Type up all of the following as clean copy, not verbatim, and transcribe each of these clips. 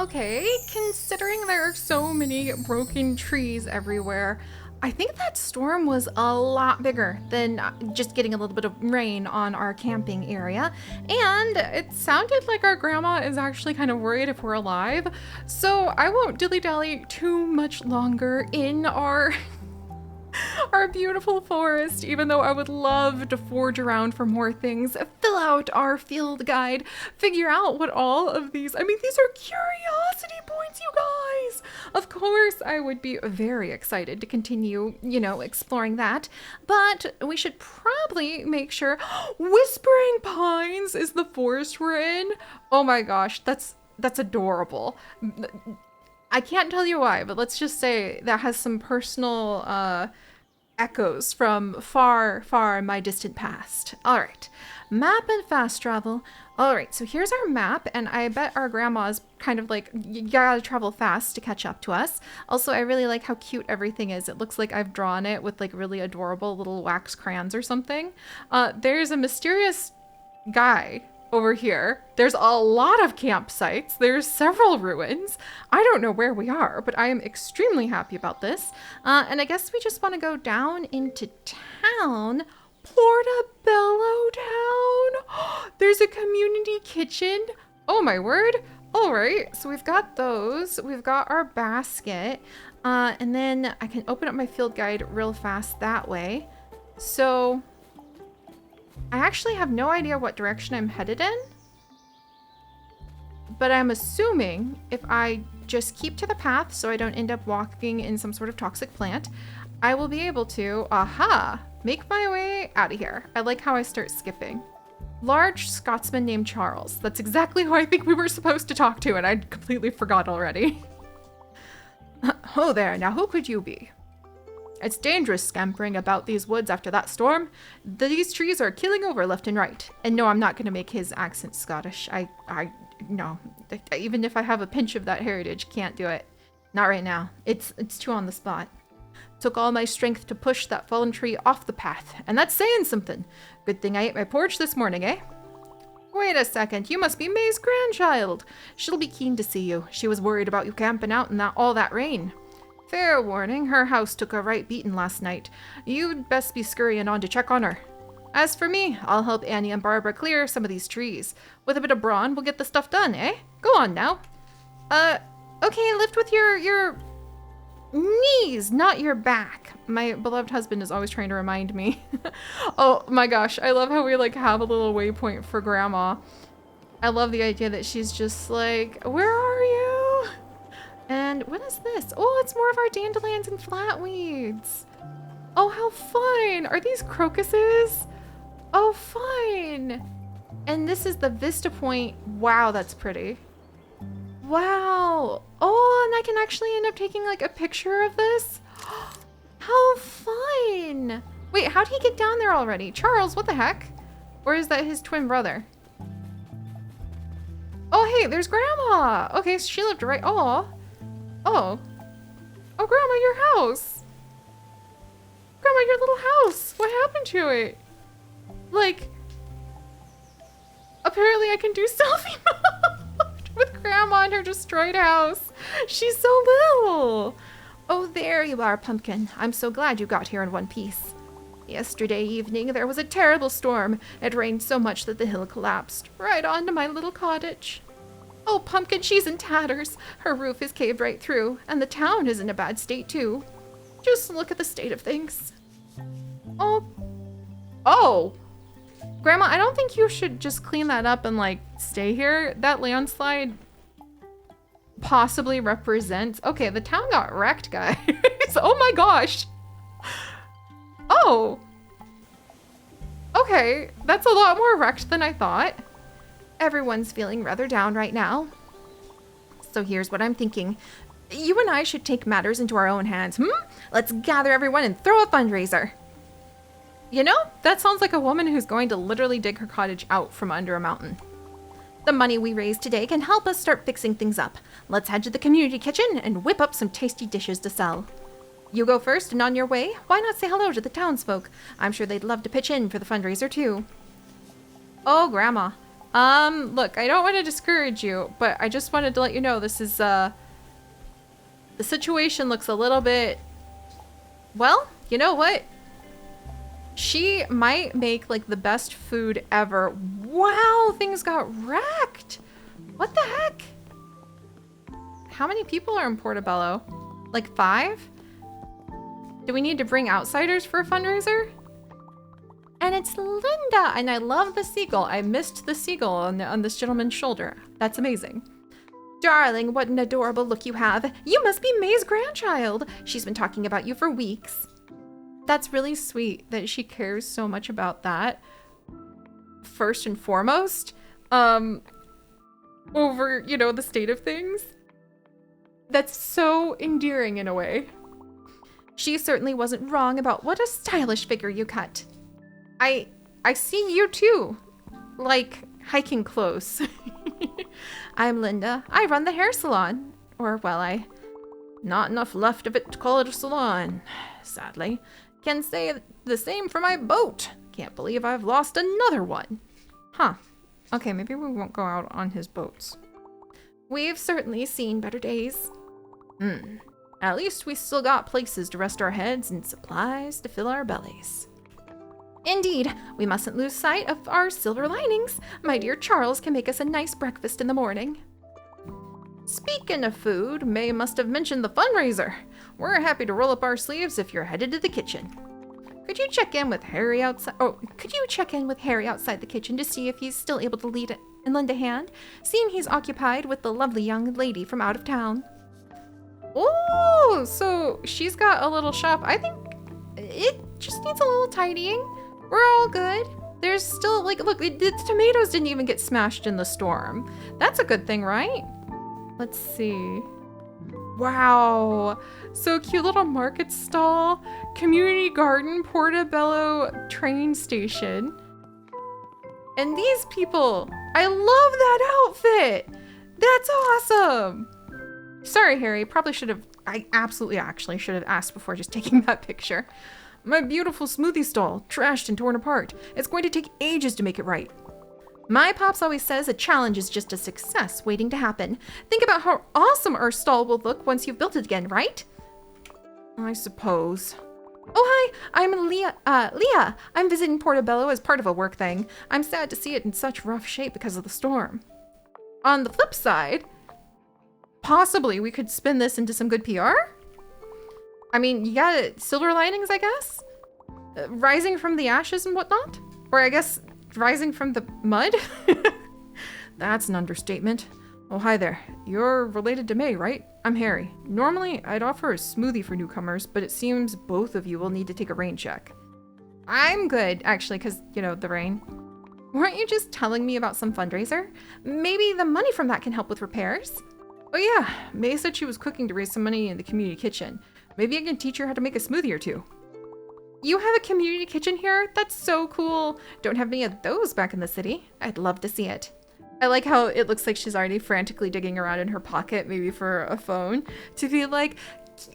Okay, considering there are so many broken trees everywhere, I think that storm was a lot bigger than just getting a little bit of rain on our camping area. And it sounded like our grandma is actually kind of worried if we're alive. So I won't dilly-dally too much longer in our beautiful forest, even though I would love to forge around for more things, fill out our field guide, figure out what all of these, I mean, these are curiosity points, you guys. Of course, I would be very excited to continue, exploring that, but we should probably make sure Whispering Pines is the forest we're in. Oh my gosh, that's adorable. I can't tell you why, but let's just say that has some personal echoes from far, far in my distant past. All right, map and fast travel. All right, so here's our map, and I bet our grandma's kind of like, you gotta travel fast to catch up to us. Also, I really like how cute everything is. It looks like I've drawn it with like really adorable little wax crayons or something. There's a mysterious guy over here. There's a lot of campsites. There's several ruins. I don't know where we are, but I am extremely happy about this. And I guess we just want to go down into town. Portobello Town. There's a community kitchen. Oh my word. All right, so we've got those. We've got our basket. And then I can open up my field guide real fast that way. So I actually have no idea what direction I'm headed in, but I'm assuming if I just keep to the path so I don't end up walking in some sort of toxic plant, I will be able to, make my way out of here. I like how I start skipping. Large Scotsman named Charles. That's exactly who I think we were supposed to talk to, and I completely forgot already. Oh there, now who could you be? It's dangerous scampering about these woods after that storm. These trees are killing over left and right. And no, I'm not going to make his accent Scottish. No. Even if I have a pinch of that heritage, can't do it. Not right now. It's too on the spot. Took all my strength to push that fallen tree off the path. And that's saying something. Good thing I ate my porridge this morning, eh? Wait a second. You must be May's grandchild. She'll be keen to see you. She was worried about you camping out in all that rain. Fair warning, her house took a right beating last night. You'd best be scurrying on to check on her. As for me, I'll help Annie and Barbara clear some of these trees. With a bit of brawn, we'll get the stuff done, eh? Go on now. Okay, lift with your knees, not your back. My beloved husband is always trying to remind me. Oh my gosh, I love how we like have a little waypoint for Grandma. I love the idea that she's just like, where are you? And what is this? Oh, it's more of our dandelions and flatweeds. Oh, how fun. Are these crocuses? Oh, fun. And this is the Vista Point. Wow, that's pretty. Wow. Oh, and I can actually end up taking like a picture of this. How fun. Wait, how'd he get down there already? Charles, what the heck? Or is that his twin brother? Oh, hey, there's Grandma. Okay, so she lived right. Oh. Oh, Grandma, your house. Grandma, your little house. What happened to it? Like, apparently I can do selfie mode with Grandma in her destroyed house. She's so little. Oh, there you are, Pumpkin. I'm so glad you got here in one piece. Yesterday evening, there was a terrible storm. It rained so much that the hill collapsed right onto my little cottage. Oh, Pumpkin, she's in tatters. Her roof is caved right through, and the town is in a bad state, too. Just look at the state of things. Oh. Grandma, I don't think you should just clean that up and, like, stay here. That landslide possibly represents... Okay, the town got wrecked, guys. Oh my gosh. Oh. Okay, that's a lot more wrecked than I thought. Everyone's feeling rather down right now. So here's what I'm thinking. You and I should take matters into our own hands. Let's gather everyone and throw a fundraiser. You know, that sounds like a woman who's going to literally dig her cottage out from under a mountain. The money we raise today can help us start fixing things up. Let's head to the community kitchen and whip up some tasty dishes to sell. You go first, and on your way, why not say hello to the townsfolk? I'm sure they'd love to pitch in for the fundraiser too. Oh, Grandma. Look, I don't want to discourage you, but I just wanted to let you know this is, the situation looks a little bit, well, you know what? She might make, like, the best food ever. Wow, things got wrecked. What the heck? How many people are in Portobello? Like 5? Do we need to bring outsiders for a fundraiser? And it's Linda, and I love the seagull. I missed the seagull on this gentleman's shoulder. That's amazing. Darling, what an adorable look you have. You must be May's grandchild. She's been talking about you for weeks. That's really sweet that she cares so much about that. First and foremost, over, you know, the state of things. That's so endearing in a way. She certainly wasn't wrong about what a stylish figure you cut. I see you too, like hiking close. I'm Linda. I run the hair salon. Or, well, not enough left of it to call it a salon, sadly. Can say the same for my boat. Can't believe I've lost another one. Huh. Okay, maybe we won't go out on his boats. We've certainly seen better days. At least we still got places to rest our heads and supplies to fill our bellies. Indeed, we mustn't lose sight of our silver linings. My dear Charles can make us a nice breakfast in the morning. Speaking of food, May must have mentioned the fundraiser. We're happy to roll up our sleeves if you're headed to the kitchen. Could you check in with Harry outside the kitchen to see if he's still able to lead it and lend a hand, seeing he's occupied with the lovely young lady from out of town? Oh, so she's got a little shop. I think it just needs a little tidying. We're all good. There's still, like, look, the tomatoes didn't even get smashed in the storm. That's a good thing, right? Let's see. Wow. So cute little market stall, community garden, Portobello train station. And these people, I love that outfit. That's awesome. Sorry, Harry, I absolutely actually should have asked before just taking that picture. My beautiful smoothie stall, trashed and torn apart. It's going to take ages to make it right. My pops always says a challenge is just a success waiting to happen. Think about how awesome our stall will look once you've built it again, right? I suppose. Oh, hi, I'm Leah. Leah, I'm visiting Portobello as part of a work thing. I'm sad to see it in such rough shape because of the storm. On the flip side, possibly we could spin this into some good PR? I mean, you got silver linings, I guess? Rising from the ashes and whatnot? Or I guess rising from the mud? That's an understatement. Oh, hi there. You're related to May, right? I'm Harry. Normally, I'd offer a smoothie for newcomers, but it seems both of you will need to take a rain check. I'm good, actually, because, you know, the rain. Weren't you just telling me about some fundraiser? Maybe the money from that can help with repairs? Oh yeah, May said she was cooking to raise some money in the community kitchen. Maybe I can teach her how to make a smoothie or two. You have a community kitchen here? That's so cool. Don't have any of those back in the city. I'd love to see it. I like how it looks like she's already frantically digging around in her pocket, maybe for a phone, to be like,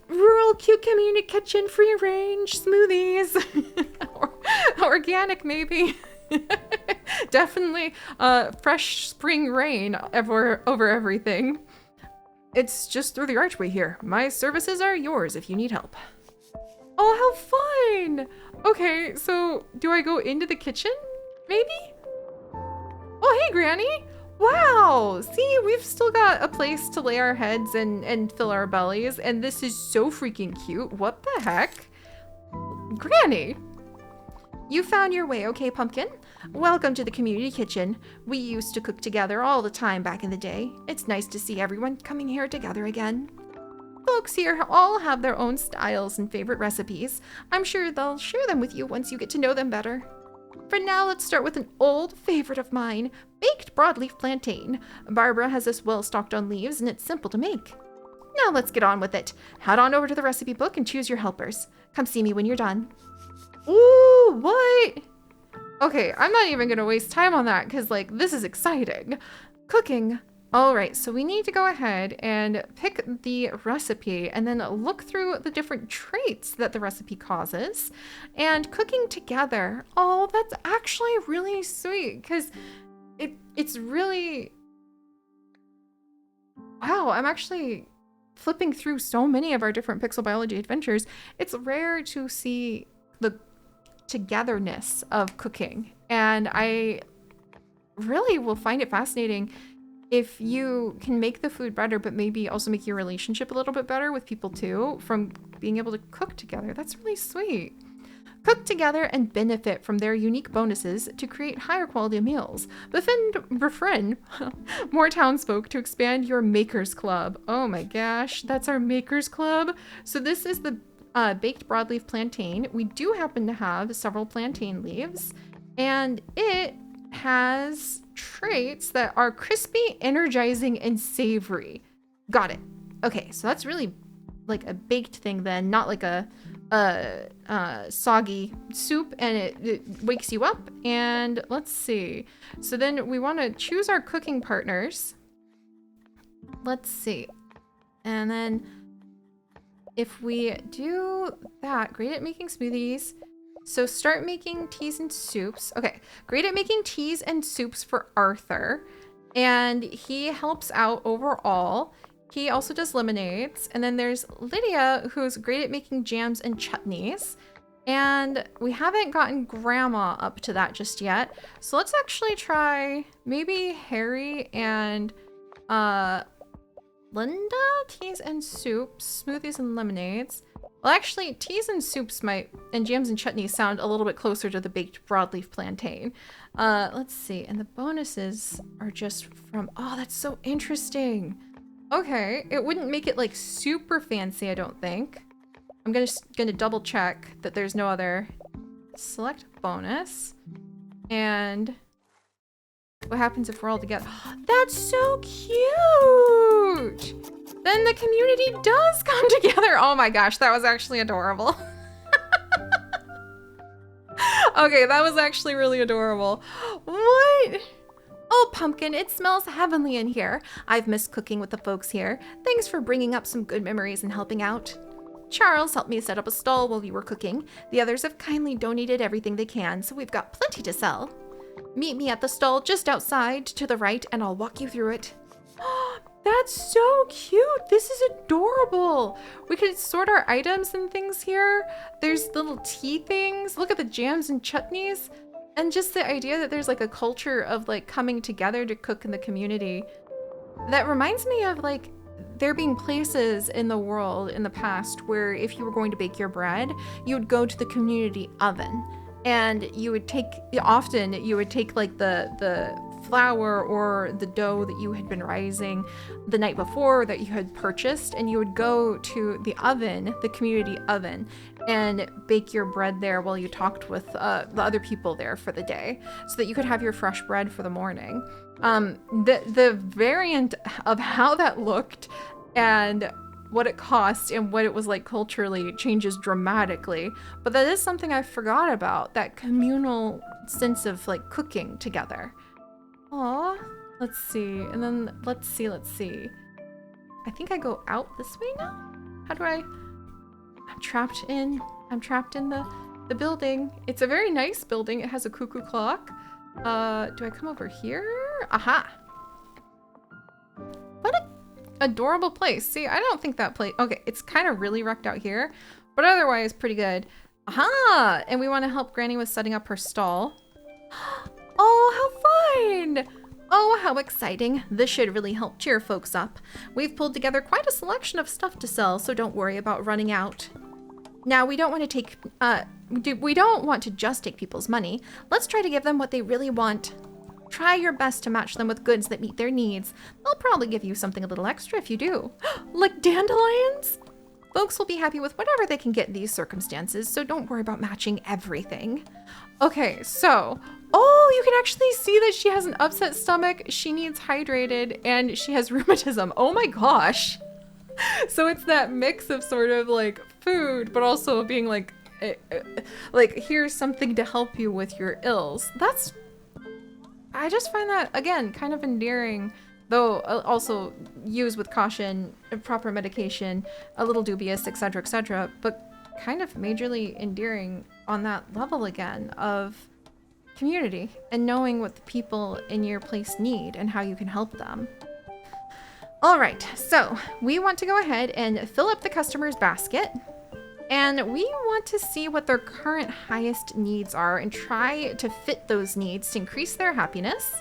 rural cute community kitchen, free range, smoothies. Or organic, maybe. Definitely fresh spring rain over everything. It's just through the archway here. My services are yours if you need help. Oh, how fun! Okay, so do I go into the kitchen? Maybe? Oh, hey, Granny! Wow! See, we've still got a place to lay our heads and fill our bellies, and this is so freaking cute. What the heck? Granny! You found your way, okay, Pumpkin? Welcome to the community kitchen. We used to cook together all the time back in the day. It's nice to see everyone coming here together again. Folks here all have their own styles and favorite recipes. I'm sure they'll share them with you once you get to know them better. For now, let's start with an old favorite of mine, baked broadleaf plantain. Barbara has this well stocked on leaves and it's simple to make. Now let's get on with it. Head on over to the recipe book and choose your helpers. Come see me when you're done. Ooh, what? Okay, I'm not even gonna waste time on that because, like, this is exciting. Cooking. All right, so we need to go ahead and pick the recipe and then look through the different traits that the recipe causes and cooking together. Oh, that's actually really sweet because it's really, wow, I'm actually flipping through so many of our different pixel biology adventures. It's rare to see the togetherness of cooking, and I really will find it fascinating if you can make the food better, but maybe also make your relationship a little bit better with people too from being able to cook together. That's really sweet. Cook together and benefit from their unique bonuses to create higher quality meals. Befriend more townsfolk to expand your Makers Club. Oh my gosh, that's our Makers Club. So this is the baked broadleaf plantain. We do happen to have several plantain leaves, and it has traits that are crispy, energizing, and savory. Got it. Okay, so that's really like a baked thing then, not like a soggy soup, and it wakes you up. And let's see. So then we want to choose our cooking partners. Let's see. And then if we do that, great at making smoothies. So start making teas and soups. Okay, great at making teas and soups for Arthur. And he helps out overall. He also does lemonades. And then there's Lydia, who's great at making jams and chutneys. And we haven't gotten Grandma up to that just yet. So let's actually try maybe Harry and Linda? Teas and soups, smoothies and lemonades. Well, actually, teas and soups and jams and chutneys sound a little bit closer to the baked broadleaf plantain. Let's see. And the bonuses are just from, oh, that's so interesting. Okay, it wouldn't make it like super fancy, I don't think. I'm gonna double check that there's no other select bonus. And what happens if we're all together? That's so cute! Then the community does come together. Oh my gosh, that was actually adorable. Okay, that was actually really adorable. What? Oh, Pumpkin, it smells heavenly in here. I've missed cooking with the folks here. Thanks for bringing up some good memories and helping out. Charles helped me set up a stall while you were cooking. The others have kindly donated everything they can, so we've got plenty to sell. Meet me at the stall just outside to the right, and I'll walk you through it. That's so cute. This is adorable. We could sort our items and things here. There's little tea things. Look at the jams and chutneys. And just the idea that there's like a culture of like coming together to cook in the community. That reminds me of like there being places in the world in the past where if you were going to bake your bread, you would go to the community oven. And you would take like the flour or the dough that you had been rising the night before that you had purchased, and you would go to the oven, the community oven, and bake your bread there while you talked with the other people there for the day, so that you could have your fresh bread for the morning. The variant of how that looked and what it cost and what it was like culturally changes dramatically, but that is something I forgot about, that communal sense of like cooking together. Aw, let's see, and then let's see. I think I go out this way now? How do I'm trapped in the building. It's a very nice building. It has a cuckoo clock. Do I come over here? Aha. What a adorable place. See, I don't think that place, okay, it's kind of really wrecked out here, but otherwise pretty good. Aha! And we want to help Granny with setting up her stall. Oh, how fun! Oh, how exciting. This should really help cheer folks up. We've pulled together quite a selection of stuff to sell, so don't worry about running out. Now, we don't want to just take people's money. Let's try to give them what they really want. Try your best to match them with goods that meet their needs. They'll probably give you something a little extra if you do. Like dandelions? Folks will be happy with whatever they can get in these circumstances, so don't worry about matching everything. Okay, so, oh, you can actually see that she has an upset stomach, she needs hydrated, and she has rheumatism. Oh my gosh. So it's that mix of sort of like food, but also being like here's something to help you with your ills. I just find that, again, kind of endearing, though also used with caution, proper medication, a little dubious, etc., but kind of majorly endearing on that level again of community and knowing what the people in your place need and how you can help them. All right, so we want to go ahead and fill up the customer's basket, and we want to see what their current highest needs are and try to fit those needs to increase their happiness,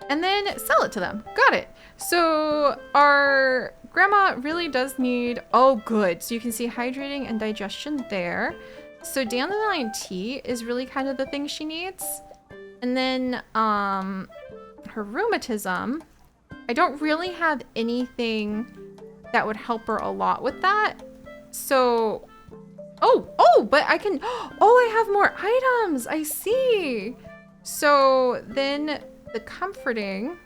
and then sell it to them. Got it. So our grandma really does need, oh good, so you can see hydrating and digestion there. So dandelion tea is really kind of the thing she needs. And then her rheumatism, I don't really have anything that would help her a lot with that. So, but I can, I have more items. I see. So then the comforting,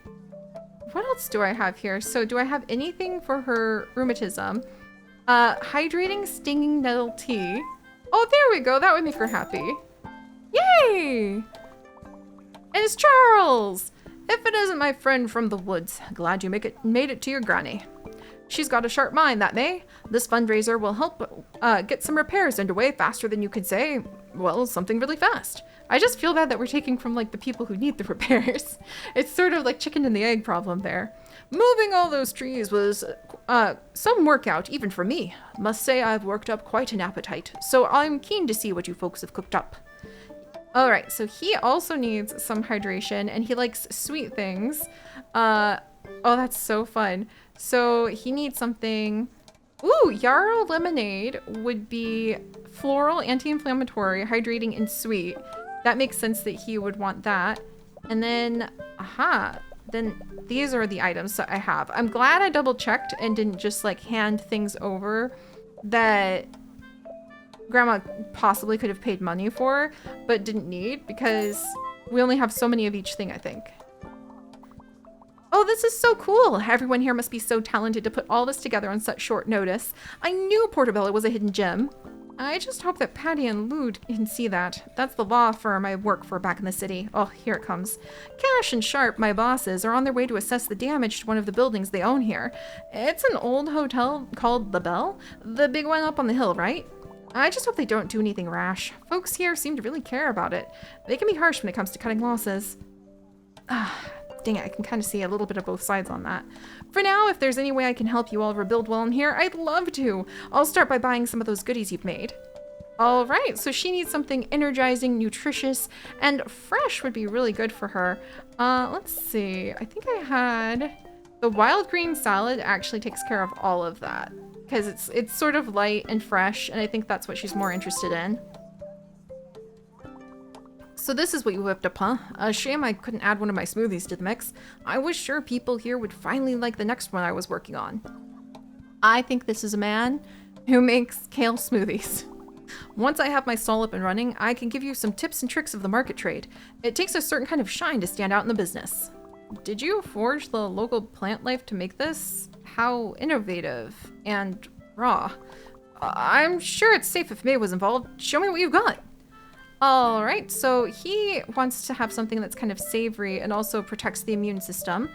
what else do I have here? So do I have anything for her rheumatism? Hydrating stinging nettle tea. Oh, there we go. That would make her happy. Yay! And it's Charles! If it isn't my friend from the woods, glad you made it to your granny. She's got a sharp mind, that May. This fundraiser will help get some repairs underway faster than you could say, well, something really fast. I just feel bad that we're taking from, like, the people who need the repairs. It's sort of like chicken and the egg problem there. Moving all those trees was some workout, even for me. Must say I've worked up quite an appetite, so I'm keen to see what you folks have cooked up. All right, so he also needs some hydration, and he likes sweet things. Oh, that's so fun. So he needs something. Ooh, yarrow lemonade would be floral, anti-inflammatory, hydrating, and sweet. That makes sense that he would want that. And then, then these are the items that I have. I'm glad I double checked and didn't just like hand things over that Grandma possibly could have paid money for, but didn't need, because we only have so many of each thing, I think. Oh, this is so cool. Everyone here must be so talented to put all this together on such short notice. I knew Portobello was a hidden gem. I just hope that Patty and Lou can see that. That's the law firm I work for back in the city. Oh, here it comes. Cash and Sharp, my bosses, are on their way to assess the damage to one of the buildings they own here. It's an old hotel called The Bell, the big one up on the hill, right? I just hope they don't do anything rash. Folks here seem to really care about it. They can be harsh when it comes to cutting losses. Dang it, I can kind of see a little bit of both sides on that. For now, if there's any way I can help you all rebuild well in here, I'd love to. I'll start by buying some of those goodies you've made. All right, so she needs something energizing, nutritious, and fresh would be really good for her. Let's see. I think I had... The wild green salad actually takes care of all of that, because it's sort of light and fresh, and I think that's what she's more interested in. So this is what you whipped up, huh? A shame I couldn't add one of my smoothies to the mix. I was sure people here would finally like the next one I was working on. I think this is a man who makes kale smoothies. Once I have my stall up and running, I can give you some tips and tricks of the market trade. It takes a certain kind of shine to stand out in the business. Did you forge the local plant life to make this? How innovative and raw. I'm sure it's safe if May was involved. Show me what you've got. All right, so he wants to have something that's kind of savory and also protects the immune system.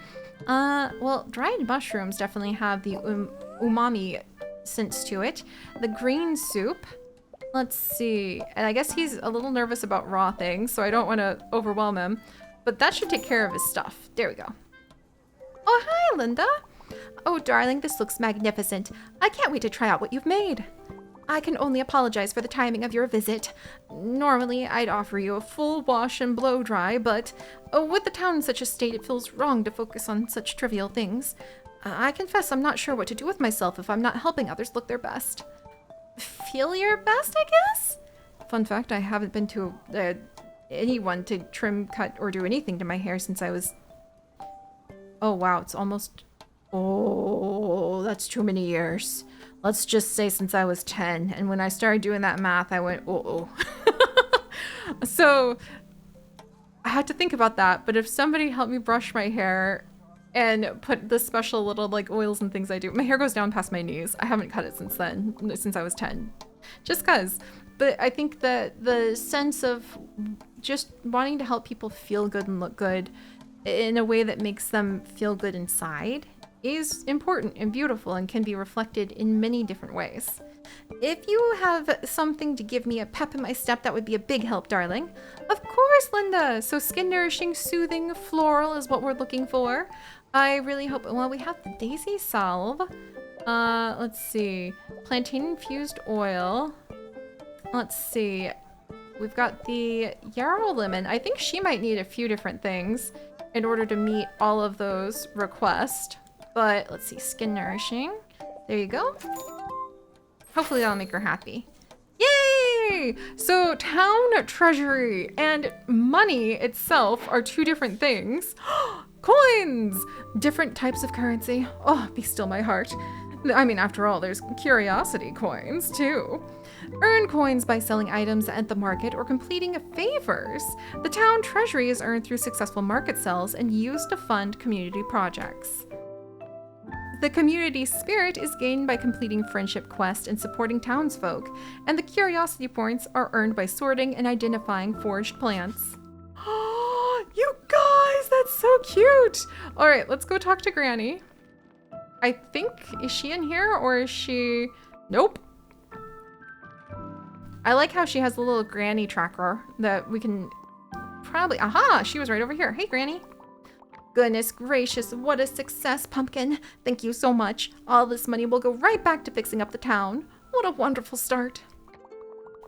Well, dried mushrooms definitely have the umami sense to it. The green soup, let's see. And I guess he's a little nervous about raw things, so I don't want to overwhelm him. But that should take care of his stuff. There we go. Oh, hi, Linda. Oh, darling, this looks magnificent. I can't wait to try out what you've made. I can only apologize for the timing of your visit. Normally, I'd offer you a full wash and blow dry, but with the town in such a state, it feels wrong to focus on such trivial things. I confess I'm not sure what to do with myself if I'm not helping others look their best. Feel your best, I guess? Fun fact, I haven't been to anyone to trim, cut, or do anything to my hair since I was... Oh, wow, it's almost... Oh, that's too many years. Let's just say since I was 10. And when I started doing that math, I went, oh. So I had to think about that. But if somebody helped me brush my hair and put the special little like oils and things I do, my hair goes down past my knees. I haven't cut it since then, since I was 10. Just cause. But I think that the sense of just wanting to help people feel good and look good in a way that makes them feel good inside is important and beautiful and can be reflected in many different ways. If you have something to give me a pep in my step, that would be a big help, darling. Of course, Linda. So skin nourishing, soothing, floral is what we're looking for. I really hope, well, we have the daisy salve. Let's see, plantain infused oil. Let's see, we've got the yarrow lemon. I think she might need a few different things in order to meet all of those requests. But let's see, skin nourishing. There you go. Hopefully that'll make her happy. Yay! So town treasury and money itself are two different things. Coins! Different types of currency. Oh, be still my heart. I mean, after all, there's curiosity coins too. Earn coins by selling items at the market or completing favors. The town treasury is earned through successful market sales and used to fund community projects. The community spirit is gained by completing friendship quests and supporting townsfolk, and the curiosity points are earned by sorting and identifying foraged plants. Oh, you guys, that's so cute! All right, let's go talk to Granny. I think, is she in here or is she... Nope. I like how she has a little Granny tracker that we can probably... Aha, she was right over here. Hey, Granny. Goodness gracious, what a success, Pumpkin. Thank you so much. All this money will go right back to fixing up the town. What a wonderful start.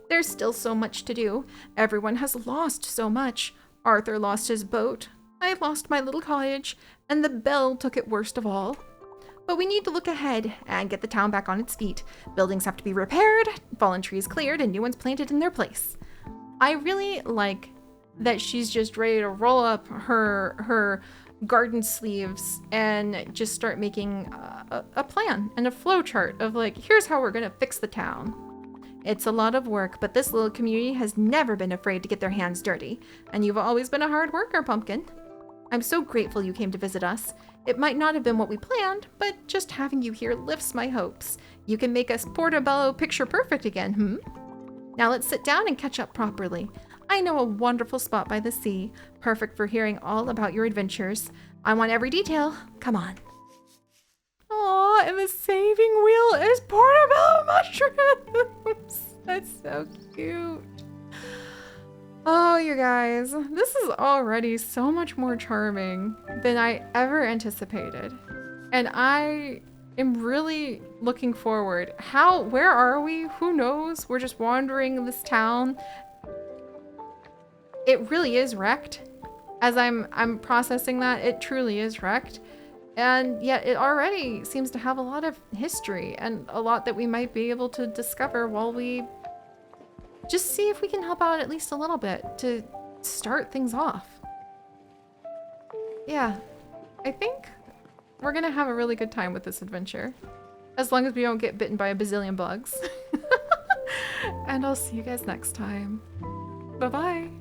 There's still so much to do. Everyone has lost so much. Arthur lost his boat. I lost my little cottage, and the bell took it worst of all. But we need to look ahead and get the town back on its feet. Buildings have to be repaired, fallen trees cleared, and new ones planted in their place. I really like that she's just ready to roll up her garden sleeves and just start making a plan and a flow chart of like, here's how we're gonna fix the town. It's a lot of work, but this little community has never been afraid to get their hands dirty, and you've always been a hard worker, Pumpkin. I'm so grateful you came to visit us. It might not have been what we planned, but just having you here lifts my hopes. You can make us Portobello picture perfect again, Now let's sit down and catch up properly. I know a wonderful spot by the sea, perfect for hearing all about your adventures. I want every detail. Come on. Aw, and the saving wheel is portobello mushrooms. That's so cute. Oh, you guys, this is already so much more charming than I ever anticipated. And I am really looking forward. Where are we? Who knows? We're just wandering this town. It really is wrecked. As I'm processing that, it truly is wrecked. And yet it already seems to have a lot of history and a lot that we might be able to discover while we just see if we can help out at least a little bit to start things off. Yeah, I think we're gonna have a really good time with this adventure. As long as we don't get bitten by a bazillion bugs. And I'll see you guys next time. Bye-bye.